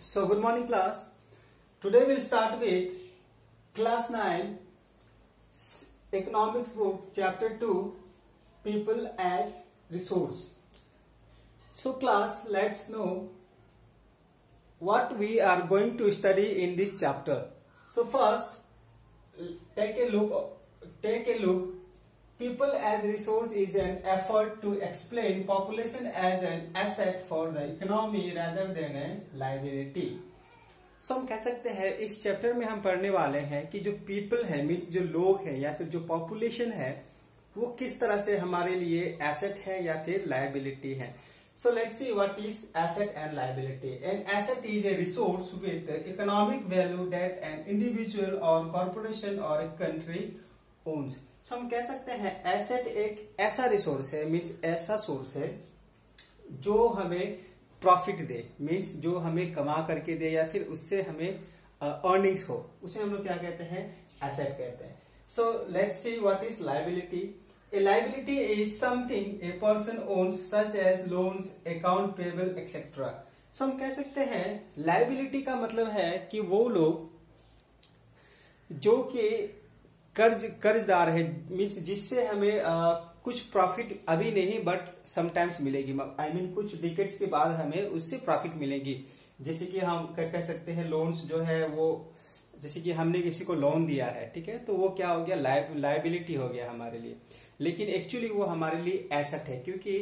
So good morning class. Today we'll start with class 9 economics book chapter 2 people as resource. So class, let's know what we are going to study in this chapter. So first take a look. People as resource is an effort to explain population as an asset for the economy rather than a liability. So हम कह सकते हैं इस chapter में हम पढ़ने वाले हैं कि जो पीपल है मीन्स जो लोग हैं या फिर जो पॉपुलेशन है वो किस तरह से हमारे लिए एसेट है या फिर लायबिलिटी है. So let's see what is asset and liability. An asset is a resource with economic value that an individual or corporation or a country owns. So हम कह सकते हैं एसेट एक ऐसा रिसोर्स है मीन्स ऐसा सोर्स है जो हमें प्रॉफिट दे मीन्स जो हमें कमा करके दे या फिर उससे हमें अर्निंग्स हो, उसे हम लोग क्या कहते हैं, एसेट कहते हैं. So let's see what is liability. A liability is something a person owns such as loans, account payable, etc. So हम कह सकते हैं लायबिलिटी का मतलब है कि वो लोग जो कि कर्जदार है मीन्स जिससे हमें कुछ प्रॉफिट अभी नहीं बट समटाइम्स मिलेगी. आई मीन कुछ डिकेड्स के बाद हमें उससे प्रॉफिट मिलेगी. जैसे कि हम कह सकते हैं लोन्स जो है वो जैसे कि हमने किसी को लोन दिया है, ठीक है, तो वो क्या हो गया, लायबिलिटी हो गया हमारे लिए. लेकिन एक्चुअली वो हमारे लिए एसेट है क्योंकि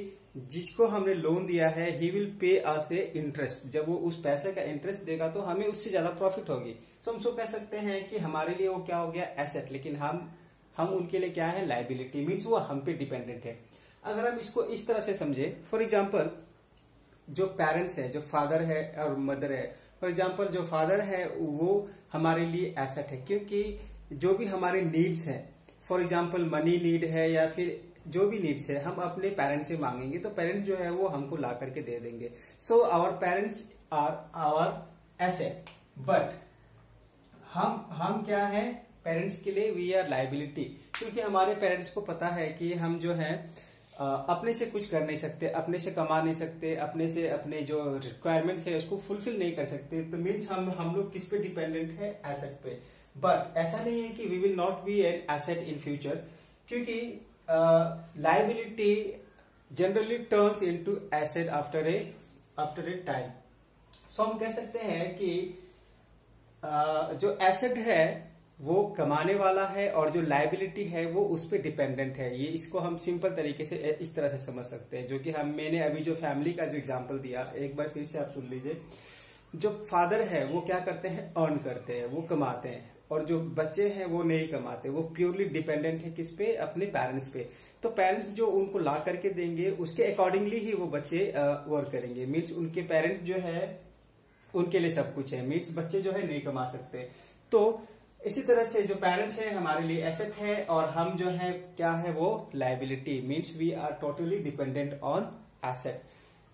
जिसको हमने लोन दिया है he will pay us A interest. जब वो उस पैसे का इंटरेस्ट देगा तो हमें उससे ज्यादा प्रॉफिट होगी. सो हम कह सकते हैं कि हमारे लिए वो क्या हो गया, एसेट. लेकिन हम उनके लिए क्या है, लायबिलिटी. मीन्स वो हम पे डिपेंडेंट है. अगर हम इसको इस तरह से समझे, फॉर एग्जाम्पल जो पेरेंट्स है, जो फादर है और मदर है, फॉर एग्जाम्पल जो फादर है वो हमारे लिए एसेट है क्योंकि जो भी हमारे नीड्स है, फॉर एग्जाम्पल मनी नीड है या फिर जो भी नीड्स है, हम अपने पेरेंट्स से मांगेंगे तो पेरेंट्स जो है वो हमको ला करके दे देंगे. So our parents are our asset. But हम क्या है, पेरेंट्स के लिए वी आर लायबिलिटी क्योंकि हमारे पेरेंट्स को पता है कि हम जो है अपने से कुछ कर नहीं सकते, अपने से कमा नहीं सकते, अपने से अपने जो रिक्वायरमेंट्स है उसको फुलफिल नहीं कर सकते. तो मीन्स हम लोग किस पे डिपेंडेंट है, एसेट पे. बट ऐसा नहीं है कि we will not be an asset in future क्योंकि liability generally turns into asset after a time. So हम कह सकते हैं कि जो एसेट है वो कमाने वाला है और जो लायबिलिटी है वो उस पर डिपेंडेंट है. ये इसको हम सिंपल तरीके से इस तरह से समझ सकते हैं, जो कि मैंने अभी जो फैमिली का जो एग्जांपल दिया, एक बार फिर से आप सुन लीजिए. जो फादर है वो क्या करते हैं, अर्न करते हैं, वो कमाते हैं, और जो बच्चे हैं वो नहीं कमाते, वो प्योरली डिपेंडेंट है किस पे, अपने पेरेंट्स पे. तो पेरेंट्स जो उनको ला करके देंगे उसके अकॉर्डिंगली ही वो बच्चे वर्क करेंगे. मीन्स उनके पेरेंट्स जो है उनके लिए सब कुछ है, मीन्स बच्चे जो है नहीं कमा सकते. तो इसी तरह से जो पेरेंट्स है हमारे लिए एसेट है और हम जो है क्या है, वो liability. Means we are totally dependent on asset.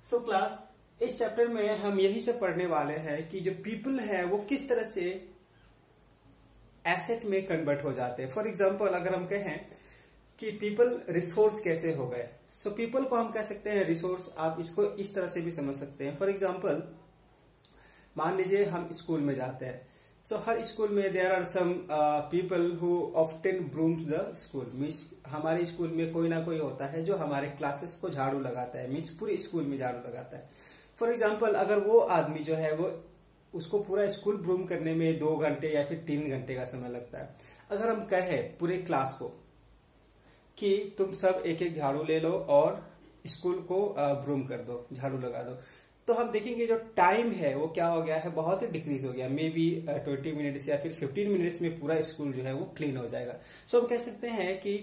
So class, इस चैप्टर में हम यही सब पढ़ने वाले हैं कि जो पीपल है वो किस तरह से एसेट में कन्वर्ट हो जाते हैं. फॉर एग्जाम्पल अगर हम कहें कि पीपल रिसोर्स कैसे हो गए, सो पीपल को हम कह सकते हैं रिसोर्स. आप इसको इस तरह से भी समझ सकते हैं. फॉर एग्जाम्पल मान लीजिए हम स्कूल में जाते हैं. सो हर स्कूल में there are some people who often brooms the school. Means हमारे स्कूल में कोई ना कोई होता है जो हमारे क्लासेस को झाड़ू लगाता है, मीन्स पूरे स्कूल में झाड़ू लगाता है. फॉर एग्जाम्पल अगर वो आदमी जो है वो उसको पूरा स्कूल ब्रूम करने में 2 घंटे या फिर 3 घंटे का समय लगता है. अगर हम कहें पूरे क्लास को कि तुम सब एक एक झाड़ू ले लो और स्कूल को ब्रूम कर दो, झाड़ू लगा दो, तो हम देखेंगे जो टाइम है वो क्या हो गया है, बहुत ही डिक्रीज हो गया. मे बी 20 मिनट्स या फिर 15 मिनट्स में पूरा स्कूल जो है वो क्लीन हो जाएगा. सो हम कह सकते हैं कि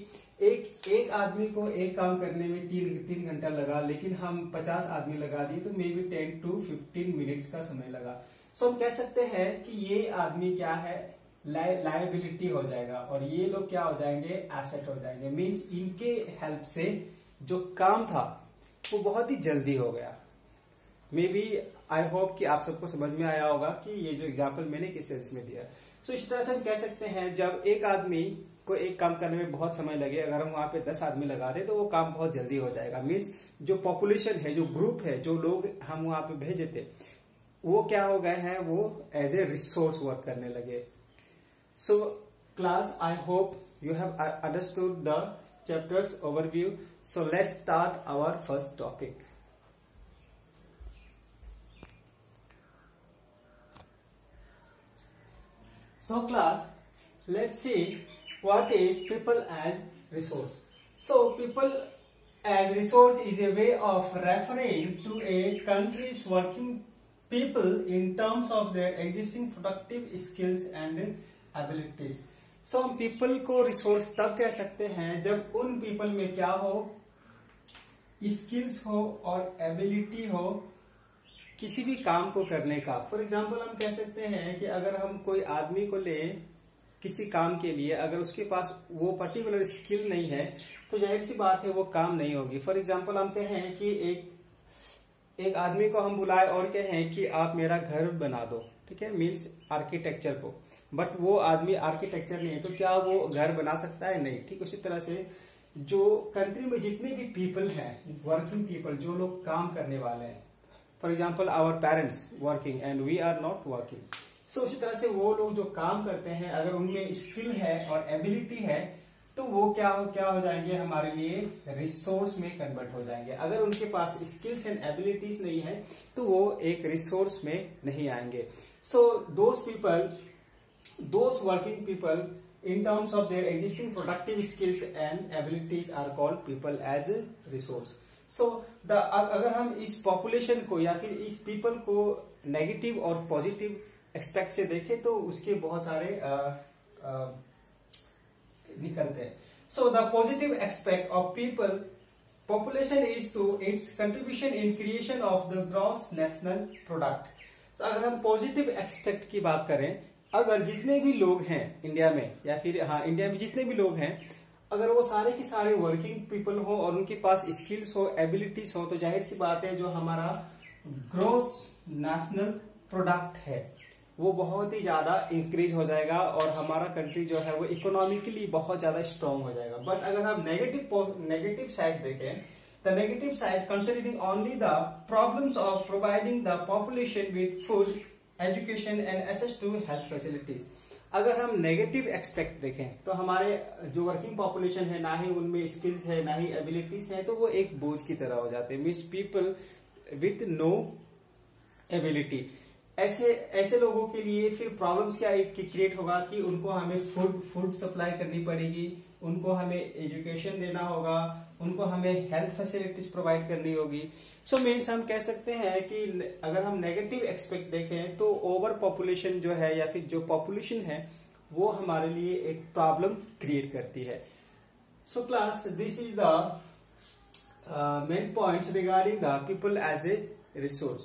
एक आदमी को एक काम करने में 3 घंटा लगा, लेकिन हम 50 आदमी लगा दिए तो मे बी 10 to 15 मिनट्स का समय लगा. सो हम कह सकते हैं कि ये आदमी क्या है, लायबिलिटी हो जाएगा और ये लोग क्या हो जाएंगे, एसेट हो जाएंगे. मीन्स इनके हेल्प से जो काम था वो बहुत ही जल्दी हो गया. मे बी आई होप कि आप सबको समझ में आया होगा कि ये जो एग्जाम्पल मैंने किस सेंस में दिया. सो इस तरह से हम कह सकते हैं जब एक आदमी को एक काम करने में बहुत समय लगे, अगर हम वहां पे 10 आदमी लगा दें तो वो काम बहुत जल्दी हो जाएगा. मीन्स जो पॉपुलेशन है, जो ग्रुप है, जो लोग हम वहां पे भेजे थे, वो क्या हो गए हैं, वो एज ए रिसोर्स वर्क करने लगे। So class, I hope you have understood the chapter's overview. So let's start our first topic. So class, let's see what is people as resource. So people as resource is a way of referring to a country's working people in terms of their existing productive skills and abilities. सो हम people को resource तब कह सकते हैं जब उन people में क्या हो, स्किल्स हो और एबिलिटी हो किसी भी काम को करने का। फॉर एग्जांपल हम कह सकते हैं कि अगर हम कोई आदमी को ले किसी काम के लिए, अगर उसके पास वो पर्टिकुलर स्किल नहीं है तो जाहिर सी बात है वो काम नहीं होगी। फॉर एग्जांपल हम कहें कि एक आदमी को हम बुलाए और कहें कि आप मेरा घर बना दो, ठीक है, मीन्स आर्किटेक्चर को, बट वो आदमी आर्किटेक्चर नहीं है, तो क्या वो घर बना सकता है? नहीं। ठीक उसी तरह से जो कंट्री में जितने भी पीपल हैं, वर्किंग पीपल, जो लोग काम करने वाले हैं, for example our parents working and we are not working, so उसी तरह से वो लोग जो काम करते हैं अगर उनमें स्किल है और एबिलिटी है तो वो क्या हो जाएंगे, हमारे लिए रिसोर्स में कन्वर्ट हो जाएंगे। अगर उनके पास स्किल्स एंड एबिलिटीज नहीं है तो वो एक रिसोर्स में नहीं आएंगे। सो those working people in terms of their existing productive skills and abilities are called people as a resource. So अगर हम इस पॉपुलेशन को या फिर इस पीपल को नेगेटिव और पॉजिटिव एक्सपेक्ट से देखें तो उसके बहुत सारे निकलते हैं। So the positive aspect of population is to its contribution in creation of the gross national product. तो अगर हम पॉजिटिव एक्सपेक्ट की बात करें, अगर जितने भी लोग हैं इंडिया में या फिर इंडिया में जितने भी लोग हैं, अगर वो सारे के सारे वर्किंग पीपल हो और उनके पास स्किल्स हो, एबिलिटीज हो, तो जाहिर सी बात है जो हमारा ग्रोस नेशनल प्रोडक्ट है वो बहुत ही ज्यादा इंक्रीज हो जाएगा और हमारा कंट्री जो है वो इकोनॉमिकली बहुत ज्यादा स्ट्रांग हो जाएगा। बट अगर हम नेगेटिव साइड देखें, the negative side considering only the problems of providing the population with food, education and access to health facilities. अगर हम नेगेटिव एक्सपेक्ट देखें तो हमारे जो वर्किंग पॉपुलेशन है ना ही उनमें स्किल्स है ना ही एबिलिटीज है, तो वो एक बोझ की तरह हो जाते हैं, means people with no ability. ऐसे लोगों के लिए फिर प्रॉब्लम्स क्या क्रिएट होगा कि उनको हमें फूड सप्लाई करनी पड़ेगी, उनको हमें एजुकेशन देना होगा, उनको हमें हेल्थ फैसिलिटीज प्रोवाइड करनी होगी। सो मीन्स हम कह सकते हैं कि अगर हम नेगेटिव एक्सपेक्ट देखें तो ओवर पॉपुलेशन जो है या फिर जो पॉपुलेशन है वो हमारे लिए एक प्रॉब्लम क्रिएट करती है। So class, this is the main points regarding the people as a resource.